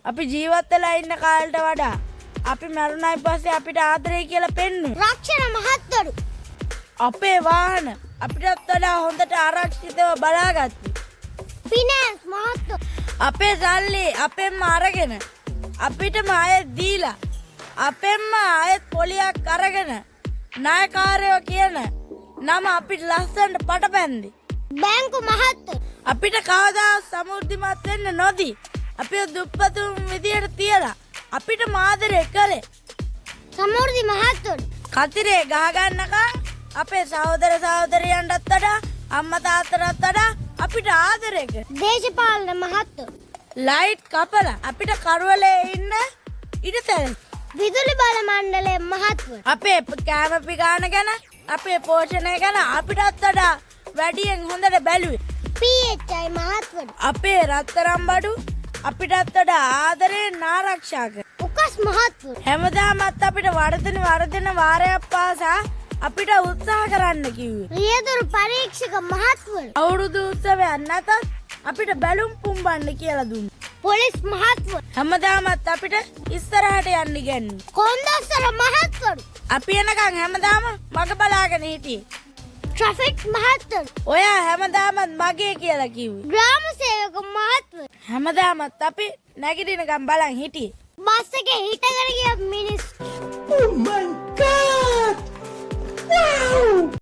අපි ජීවත් වෙලා ඉන්න කාලයට වඩා අපි මරුණායින් පස්සේ අපිට ආදරේ කියලා පෙන්නු. රක්ෂණ මහත්වරු අපේ වාහන අපිටත් වඩා හොඳට ආරක්ෂිතව බලාගත්තා. ෆිනෑන්ස් මහත්වරු අපේ සල්ලි අපෙන්ම අරගෙන අපිටම ආයෙත් දීලා අපෙන්ම ආයෙත් පොලියක් අරගෙන ණයකාරයෝ කියන නම අපිට ලස්සනට පටපැන්දි. බැංකු මහත්වරු අපිට කවදා සමෘද්ධිමත් වෙන්න නොදී අපේ දුප්පතුන් විදියට තියලා අපිට ආදරේ කළේ. සමෘද්ධි මහත්වරු කතිරේ ගහ ගන්නකම් අපේ සහෝදර සහෝදරියන්ටත් වඩා අම්මා තාත්තටත් වඩා අපිට ආදරේ කළේ. දේශපාලන මහත්වරු ලයිට් කපලා අපිට කරවලේ ඉන්න ඉඩ සැලසුවා. විදුලි බල මණ්ඩලයේ මහත්වරු අපේ කෑම පිගාන ගැන අපේ පෝෂණය ගැන අපිටත් වඩා වැඩියෙන් හොඳට බැලුවේ. PHI මහත්වරු අපේ රත්තරන් බඩු අපිටත් වඩා ආදරයෙන් ආරක්ෂා කර. උකස් මහත්වරු හැමදාමත් අපිට වර්ධන වාරයක් පාසා අපිට උත්සාහ කරන්න කිව්වේ. රියදුරු පරීක්ෂක මහත්වරු අවුරුදු උත්සවයක් නැතත් අපිට බැලුම් පුම්බන්න කියලා දුන්නා. පොලිස් මහත්වරු හැමදාමත් අපිට ඉස්සරහට යන්න ඉගැන්නුවා. කොන්දොස්තර මහත්වරු අපි එනකන් හැමදාම මග බලාගෙන හිටියේ. ට්‍රැෆික් මහත්වරු ඔයා හැමදාමත් මගේ කියලා කිව්වේ. ග්‍රාම සේවක මහත්වරු හැමදාමත් අපි නැගිටිනකම් බලන් හිටියේ. බස් එකේ හිටගෙන ගිය මිනිස්සු Oh my God! Wow!